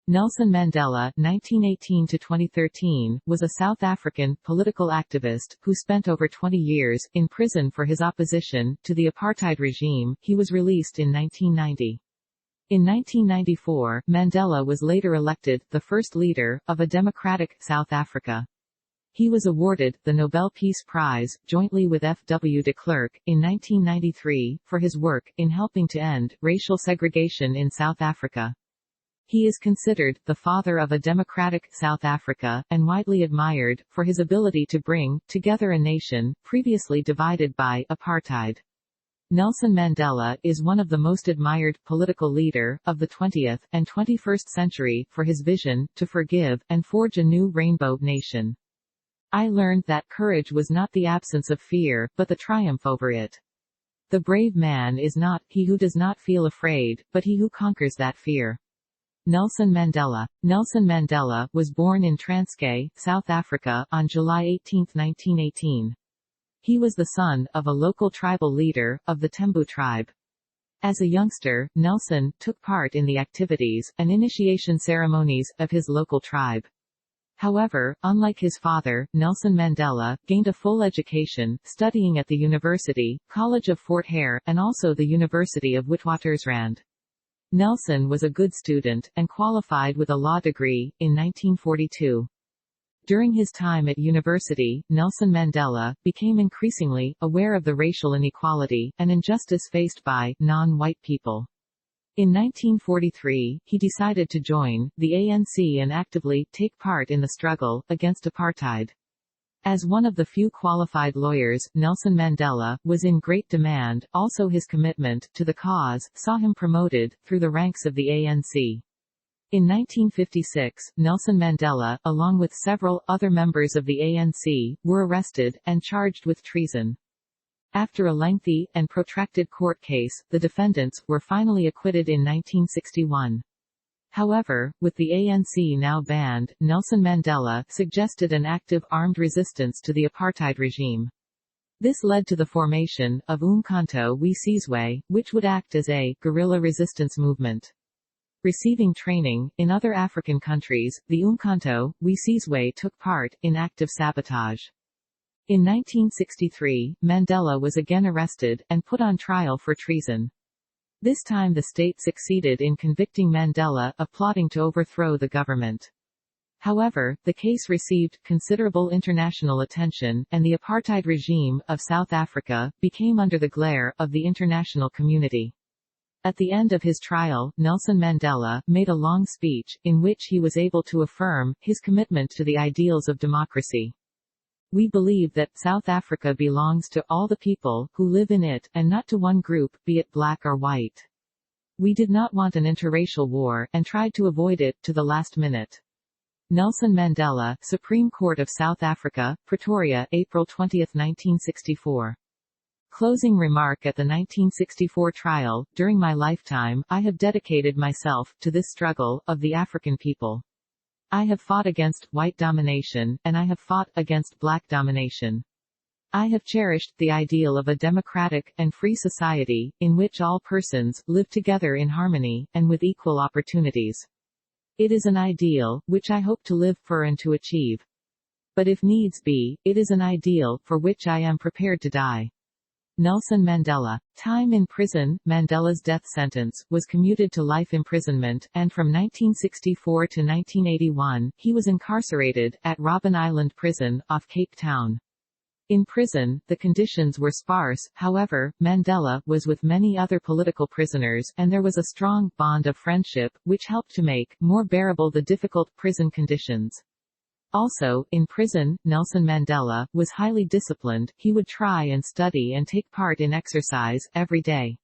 Nelson Mandela (1918–2013) was a South African political activist who spent over 20 years in prison for his opposition to the apartheid regime. He was released in 1990. In 1994, Mandela was later elected the first leader of a democratic South Africa. He was awarded the Nobel Peace Prize, jointly with F. W. de Klerk, in 1993, for his work in helping to end racial segregation in South Africa. He is considered the father of a democratic South Africa, and widely admired for his ability to bring together a nation previously divided by apartheid. Nelson Mandela is one of the most admired political leader of the 20th and 21st century for his vision to forgive and forge a new rainbow nation. I learned that courage was not the absence of fear, but the triumph over it. The brave man is not he who does not feel afraid, but he who conquers that fear. Nelson Mandela. Nelson Mandela was born in Transkei, South Africa, on July 18, 1918. He was the son of a local tribal leader of the Tembu tribe. As a youngster, Nelson took part in the activities and initiation ceremonies of his local tribe. However, unlike his father, Nelson Mandela gained a full education, studying at the University College of Fort Hare, and also the University of Witwatersrand. Nelson was a good student, and qualified with a law degree, in 1942. During his time at university, Nelson Mandela became increasingly aware of the racial inequality and injustice faced by non-white people. In 1943, he decided to join the ANC and actively take part in the struggle against apartheid. As one of the few qualified lawyers, Nelson Mandela was in great demand. Also, his commitment to the cause saw him promoted through the ranks of the ANC. In 1956, Nelson Mandela, along with several other members of the ANC, were arrested and charged with treason. After a lengthy and protracted court case, the defendants were finally acquitted in 1961. However, with the ANC now banned, Nelson Mandela suggested an active armed resistance to the apartheid regime. This led to the formation of Umkhonto we Sizwe, which would act as a guerrilla resistance movement. Receiving training in other African countries, the Umkhonto we Sizwe took part in active sabotage. In 1963, Mandela was again arrested and put on trial for treason. This time the state succeeded in convicting Mandela of plotting to overthrow the government. However, the case received considerable international attention, and the apartheid regime of South Africa became under the glare of the international community. At the end of his trial, Nelson Mandela made a long speech, in which he was able to affirm his commitment to the ideals of democracy. We believe that South Africa belongs to all the people who live in it, and not to one group, be it black or white. We did not want an interracial war, and tried to avoid it to the last minute. Nelson Mandela, Supreme Court of South Africa, Pretoria, April 20, 1964. Closing remark at the 1964 trial. During my lifetime, I have dedicated myself to this struggle of the African people. I have fought against white domination, and I have fought against black domination. I have cherished the ideal of a democratic and free society, in which all persons live together in harmony, and with equal opportunities. It is an ideal, which I hope to live for and to achieve. But if needs be, it is an ideal, for which I am prepared to die. Nelson Mandela. Time in prison. Mandela's death sentence was commuted to life imprisonment, and from 1964 to 1981, he was incarcerated at Robben Island Prison, off Cape Town. In prison, the conditions were sparse. However, Mandela was with many other political prisoners, and there was a strong bond of friendship, which helped to make more bearable the difficult prison conditions. Also, in prison, Nelson Mandela was highly disciplined. He would try and study and take part in exercise every day.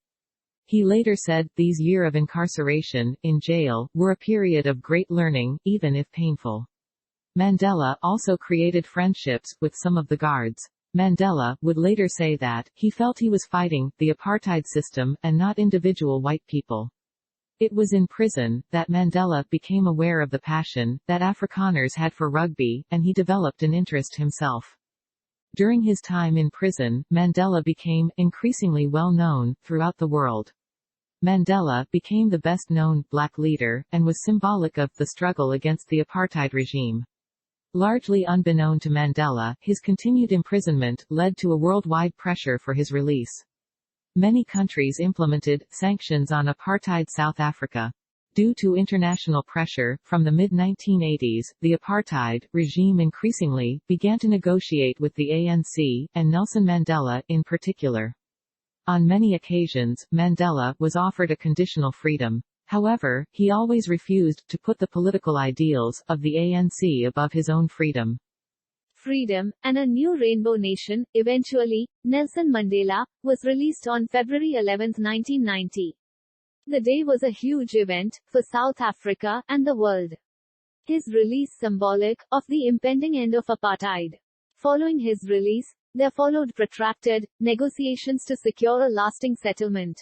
He later said, "These years of incarceration in jail were a period of great learning, even if painful." Mandela also created friendships with some of the guards. Mandela would later say that he felt he was fighting the apartheid system and not individual white people. It was in prison that Mandela became aware of the passion that Afrikaners had for rugby, and he developed an interest himself. During his time in prison, Mandela became increasingly well known throughout the world. Mandela became the best-known black leader, and was symbolic of the struggle against the apartheid regime. Largely unbeknown to Mandela, his continued imprisonment led to a worldwide pressure for his release. Many countries implemented sanctions on apartheid South Africa. Due to international pressure, from the mid-1980s, the apartheid regime increasingly began to negotiate with the ANC, and Nelson Mandela in particular. On many occasions, Mandela was offered a conditional freedom. However, he always refused to put the political ideals of the ANC above his own freedom. Freedom, and a New Rainbow Nation. Eventually, Nelson Mandela was released on February 11, 1990. The day was a huge event for South Africa and the world. His release symbolic of the impending end of apartheid. Following his release, there followed protracted negotiations to secure a lasting settlement.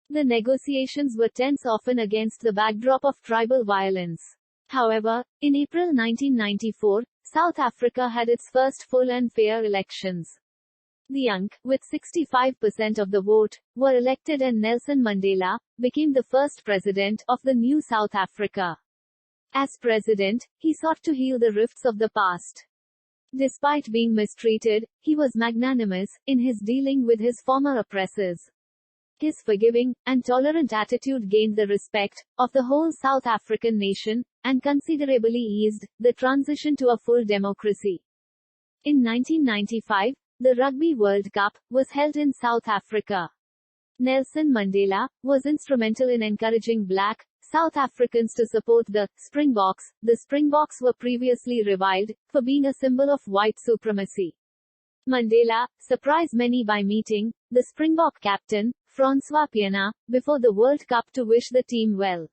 The negotiations were tense, often against the backdrop of tribal violence. However, in April 1994, South Africa had its first full and fair elections. The ANC, with 65% of the vote, were elected, and Nelson Mandela became the first president of the new South Africa. As president, he sought to heal the rifts of the past. Despite being mistreated, he was magnanimous in his dealing with his former oppressors. His forgiving and tolerant attitude gained the respect of the whole South African nation, and considerably eased the transition to a full democracy. In 1995, the Rugby World Cup was held in South Africa. Nelson Mandela was instrumental in encouraging black South Africans to support the Springboks. The Springboks were previously reviled for being a symbol of white supremacy. Mandela surprised many by meeting the Springbok captain, Francois Pienaar, before the World Cup to wish the team well.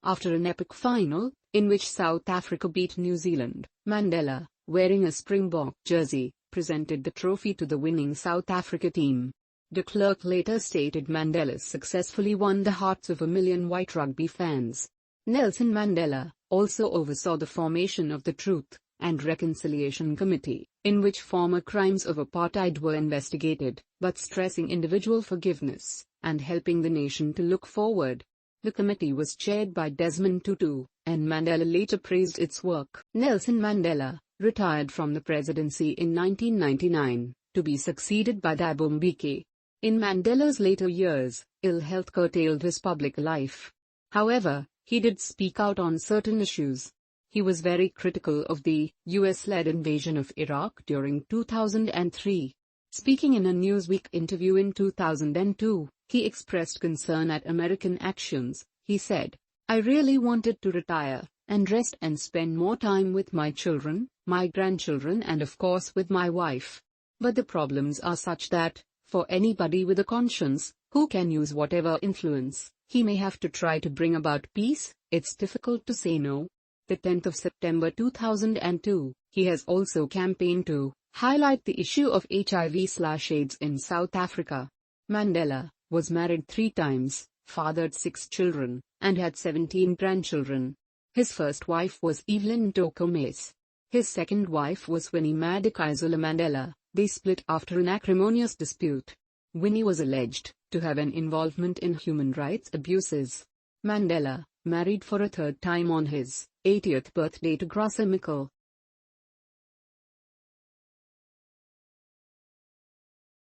After an epic final, in which South Africa beat New Zealand, Mandela, wearing a Springbok jersey, presented the trophy to the winning South Africa team. De Klerk later stated Mandela successfully won the hearts of 1 million white rugby fans. Nelson Mandela also oversaw the formation of the Truth and Reconciliation Committee, in which former crimes of apartheid were investigated, but stressing individual forgiveness and helping the nation to look forward. The committee was chaired by Desmond Tutu, and Mandela later praised its work. Nelson Mandela retired from the presidency in 1999, to be succeeded by Thabo Mbeki. In Mandela's later years, ill health curtailed his public life. However, he did speak out on certain issues. He was very critical of the US-led invasion of Iraq during 2003. Speaking in a Newsweek interview in 2002, he expressed concern at American actions. He said, "I really wanted to retire and rest and spend more time with my children, my grandchildren, and of course with my wife. But the problems are such that, for anybody with a conscience, who can use whatever influence he may have to try to bring about peace, it's difficult to say no." The 10th of September 2002, he has also campaigned to highlight the issue of HIV/AIDS in South Africa. Mandela was married 3 times, fathered 6 children, and had 17 grandchildren. His first wife was Evelyn Ntoko Mace. His second wife was Winnie Madikizela Mandela. They split after an acrimonious dispute. Winnie was alleged to have an involvement in human rights abuses. Mandela married for a 3rd time on his 80th birthday to Graça Machel.